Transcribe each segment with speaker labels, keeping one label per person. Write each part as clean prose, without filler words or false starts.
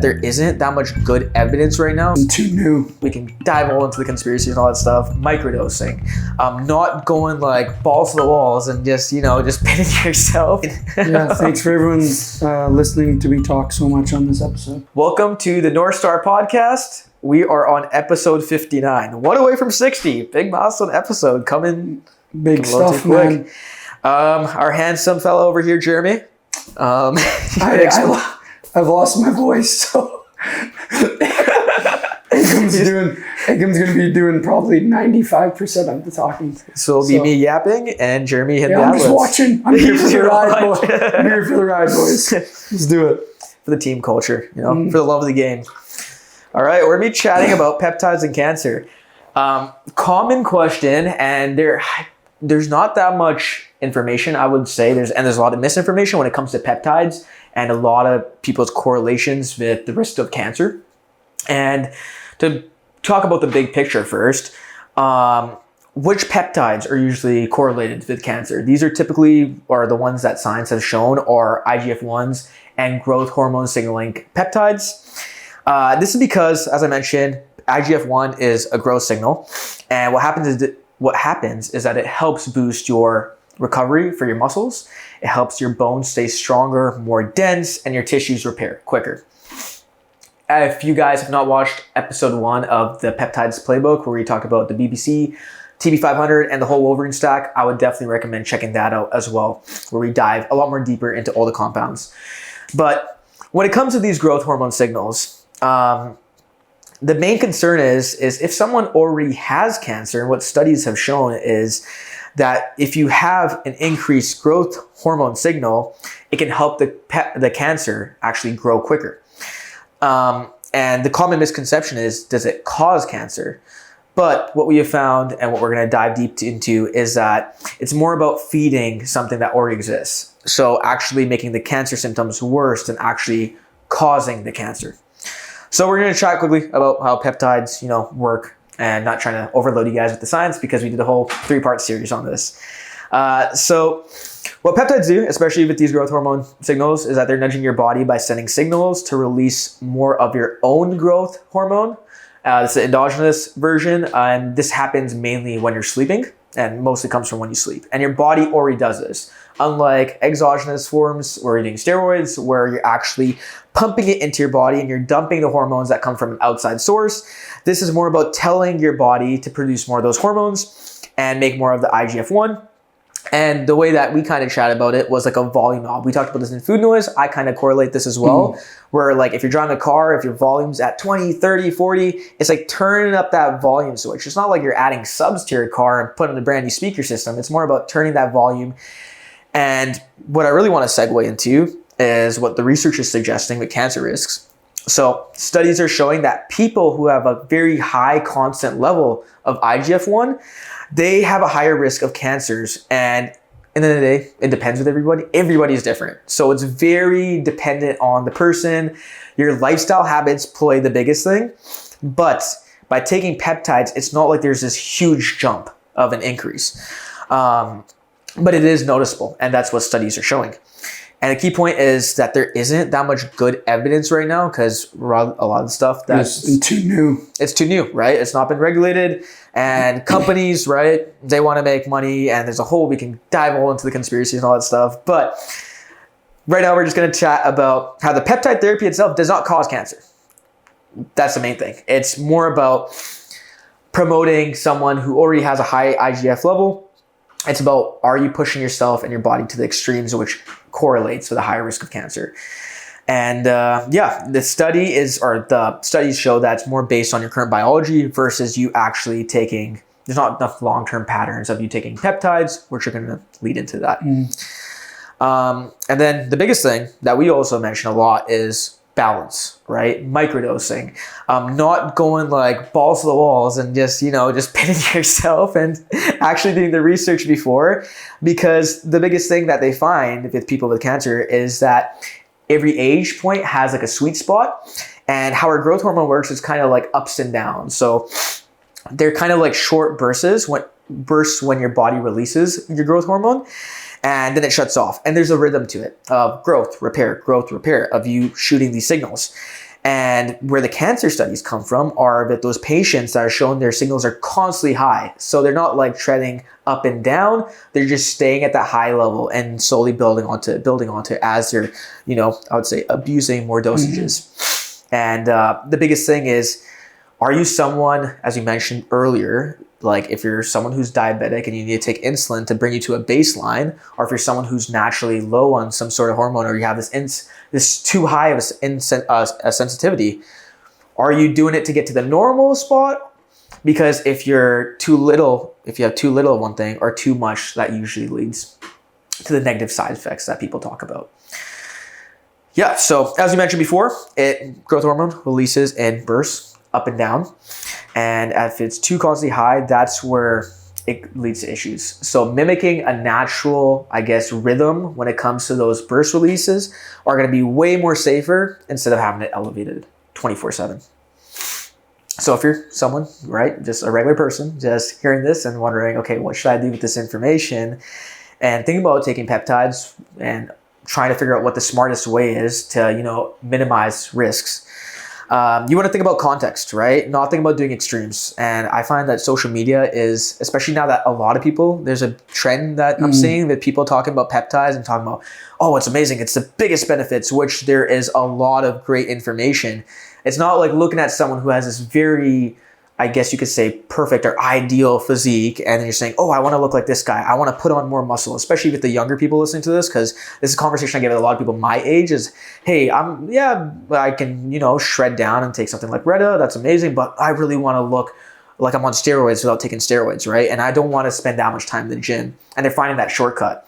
Speaker 1: that there isn't that much good evidence right now.
Speaker 2: It's too new.
Speaker 1: We can dive all into the conspiracies and all that stuff. Microdosing, not going like balls to the walls and just pitting yourself.
Speaker 2: Yeah, thanks for everyone's listening to me talk so much on this episode.
Speaker 1: Welcome to the Northstar podcast. We are on episode 59. One away from 60. Big milestone episode coming.
Speaker 2: Big stuff, man.
Speaker 1: Our handsome fellow over here, Jeremy.
Speaker 2: I've lost my voice, so Ekam's going to be doing probably 95% of the talking.
Speaker 1: So it'll be me yapping and Jeremy hitting the
Speaker 2: I'm just watching. I'm here for the ride, boys. I'm here for the ride, boys. Let's do it.
Speaker 1: For the team culture, for the love of the game. All right, we're going to be chatting about peptides and cancer. Common question, and there's not that much information, I would say. There's a lot of misinformation when it comes to peptides and a lot of people's correlations with the risk of cancer. And to talk about the big picture first, which peptides are usually correlated with cancer? These are typically, or the ones that science has shown, are IGF-1s and growth hormone signaling peptides. This is because, as I mentioned, IGF-1 is a growth signal. And what happens is that it helps boost your recovery for your muscles. It helps your bones stay stronger, more dense, and your tissues repair quicker. If you guys have not watched episode 1 of the Peptides Playbook, where we talked about the BBC, TB500, and the whole Wolverine stack, I would definitely recommend checking that out as well, where we dive a lot more deeper into all the compounds. But when it comes to these growth hormone signals, the main concern is if someone already has cancer, and what studies have shown is that if you have an increased growth hormone signal, it can help the cancer actually grow quicker. And the common misconception is, does it cause cancer? But what we have found, and what we're going to dive deep into, is that it's more about feeding something that already exists. So actually making the cancer symptoms worse than actually causing the cancer. So we're going to chat quickly about how peptides, work, and not trying to overload you guys with the science because we did a whole 3-part series on this. So what peptides do, especially with these growth hormone signals, is that they're nudging your body by sending signals to release more of your own growth hormone. It's the endogenous version, and this happens mainly when you're sleeping, and mostly comes from when you sleep. And your body already does this. Unlike exogenous forms where you're doing steroids, where you're actually pumping it into your body and you're dumping the hormones that come from an outside source. This is more about telling your body to produce more of those hormones and make more of the IGF-1. And the way that we kind of chat about it was like a volume knob. We talked about this in food noise. I kind of correlate this as well, where like if you're driving a car, if your volume's at 20, 30, 40, it's like turning up that volume switch. It's not like you're adding subs to your car and putting a brand new speaker system. It's more about turning that volume. And what I really want to segue into is what the research is suggesting with cancer risks. So studies are showing that people who have a very high constant level of IGF-1, they have a higher risk of cancers. And at the end of the day, it depends with everybody. Everybody is different. So it's very dependent on the person. Your lifestyle habits play the biggest thing. But by taking peptides, it's not like there's this huge jump of an increase. But it is noticeable, and that's what studies are showing. And the key point is that there isn't that much good evidence right now because a lot of the stuff
Speaker 2: it's too new.
Speaker 1: It's too new, right? It's not been regulated, and companies, right? They want to make money, and we can dive all into the conspiracies and all that stuff. But right now, we're just going to chat about how the peptide therapy itself does not cause cancer. That's the main thing. It's more about promoting someone who already has a high IGF level. It's about, are you pushing yourself and your body to the extremes, which correlates with a higher risk of cancer. And the studies show that it's more based on your current biology versus you actually taking, there's not enough long-term patterns of you taking peptides, which are going to lead into that. And then the biggest thing that we also mention a lot is balance, right? Microdosing, not going like balls to the walls and just pitting yourself and actually doing the research before, because the biggest thing that they find with people with cancer is that every age point has like a sweet spot, and how our growth hormone works is kind of like ups and downs. So they're kind of like short bursts when your body releases your growth hormone, and then it shuts off. And there's a rhythm to it of growth, repair, of you shooting these signals. And where the cancer studies come from are that those patients that are shown their signals are constantly high. So they're not like treading up and down. They're just staying at that high level and slowly building onto as they're, I would say abusing more dosages. And the biggest thing is, are you someone, as you mentioned earlier, like if you're someone who's diabetic and you need to take insulin to bring you to a baseline, or if you're someone who's naturally low on some sort of hormone, or you have this too high of a sensitivity, are you doing it to get to the normal spot? Because if you have too little of one thing or too much, that usually leads to the negative side effects that people talk about. Yeah, so as you mentioned before, growth hormone releases in bursts up and down. And if it's too constantly high, that's where it leads to issues. So mimicking a natural, rhythm when it comes to those burst releases are going to be way more safer instead of having it elevated 24/7. So if you're someone, right, just a regular person, just hearing this and wondering, okay, what should I do with this information? And think about taking peptides and trying to figure out what the smartest way is to, minimize risks. You want to think about context, right? Not think about doing extremes. And I find that social media is, especially now that a lot of people, there's a trend that I'm seeing that people talking about peptides and talking about, oh, it's amazing. It's the biggest benefits, which there is a lot of great information. It's not like looking at someone who has this very, you could say, perfect or ideal physique, and then you're saying, oh, I want to look like this guy. I want to put on more muscle, especially with the younger people listening to this, because this is a conversation I get with a lot of people my age is, hey, I can, shred down and take something like Retta. That's amazing, but I really want to look like I'm on steroids without taking steroids, right? And I don't want to spend that much time in the gym. And they're finding that shortcut.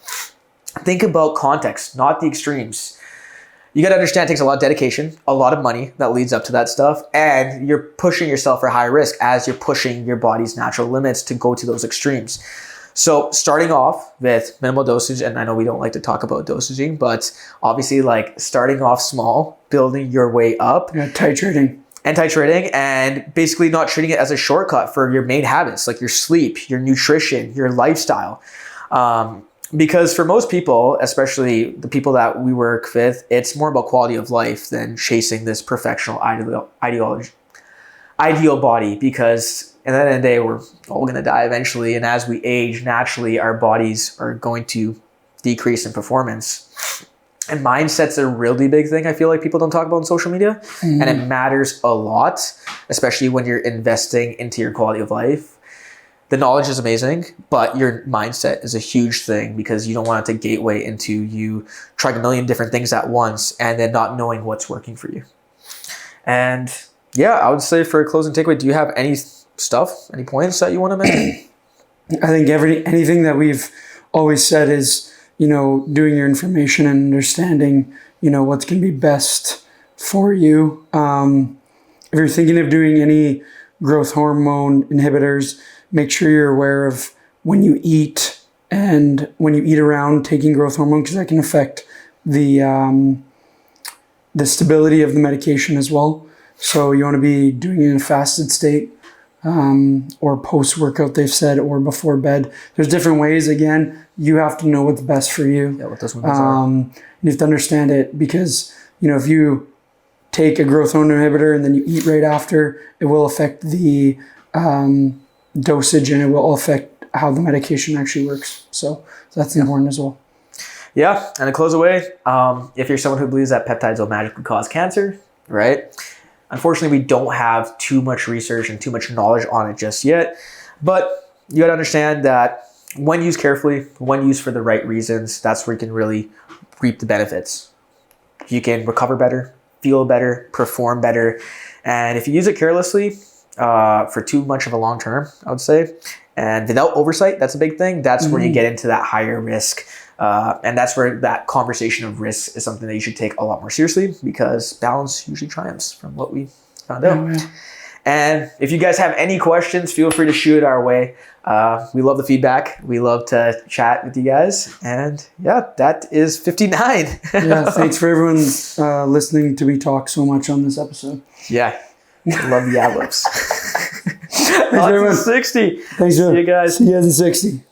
Speaker 1: Think about context, not the extremes. You got to understand it takes a lot of dedication, a lot of money that leads up to that stuff. And you're pushing yourself for high risk as you're pushing your body's natural limits to go to those extremes. So starting off with minimal dosage, and I know we don't like to talk about dosaging, but obviously like starting off small, building your way up.
Speaker 2: Yeah, titrating
Speaker 1: and basically not treating it as a shortcut for your main habits, like your sleep, your nutrition, your lifestyle. Because for most people, especially the people that we work with, it's more about quality of life than chasing this perfectional ideal body. Because at the end of the day, we're all going to die eventually. And as we age, naturally, our bodies are going to decrease in performance. And mindset's a really big thing I feel like people don't talk about on social media. And it matters a lot, especially when you're investing into your quality of life. The knowledge is amazing, but your mindset is a huge thing because you don't want it to gateway into you trying a million different things at once and then not knowing what's working for you. And yeah, I would say for a closing takeaway, do you have any points that you want to mention?
Speaker 2: I think anything that we've always said is, doing your information and understanding, what's going to be best for you. If you're thinking of doing any growth hormone inhibitors, make sure you're aware of when you eat and when you eat around taking growth hormone, because that can affect the stability of the medication as well. So you want to be doing it in a fasted state or post-workout, they've said, or before bed. There's different ways. Again, you have to know what's best for you.
Speaker 1: Yeah, what those ones are.
Speaker 2: You have to understand it because, if you take a growth hormone inhibitor and then you eat right after, it will affect the dosage and it will affect how the medication actually works. So that's important as well.
Speaker 1: Yeah, and to close away, if you're someone who believes that peptides will magically cause cancer, right? Unfortunately, we don't have too much research and too much knowledge on it just yet. But you got to understand that when used carefully, when used for the right reasons, that's where you can really reap the benefits. You can recover better, feel better, perform better. And if you use it carelessly, for too much of a long term, I would say, and without oversight, that's a big thing. That's where you get into that higher risk. And that's where that conversation of risk is something that you should take a lot more seriously because balance usually triumphs from what we found out. Yeah. And if you guys have any questions, feel free to shoot it our way. We love the feedback. We love to chat with you guys. And yeah, that is 59.
Speaker 2: Yeah, thanks for everyone listening to me talk so much on this episode.
Speaker 1: Yeah. Love the ad libs.
Speaker 2: Thanks very much.
Speaker 1: 60.
Speaker 2: Thanks,
Speaker 1: See you guys.
Speaker 2: See you guys in 60.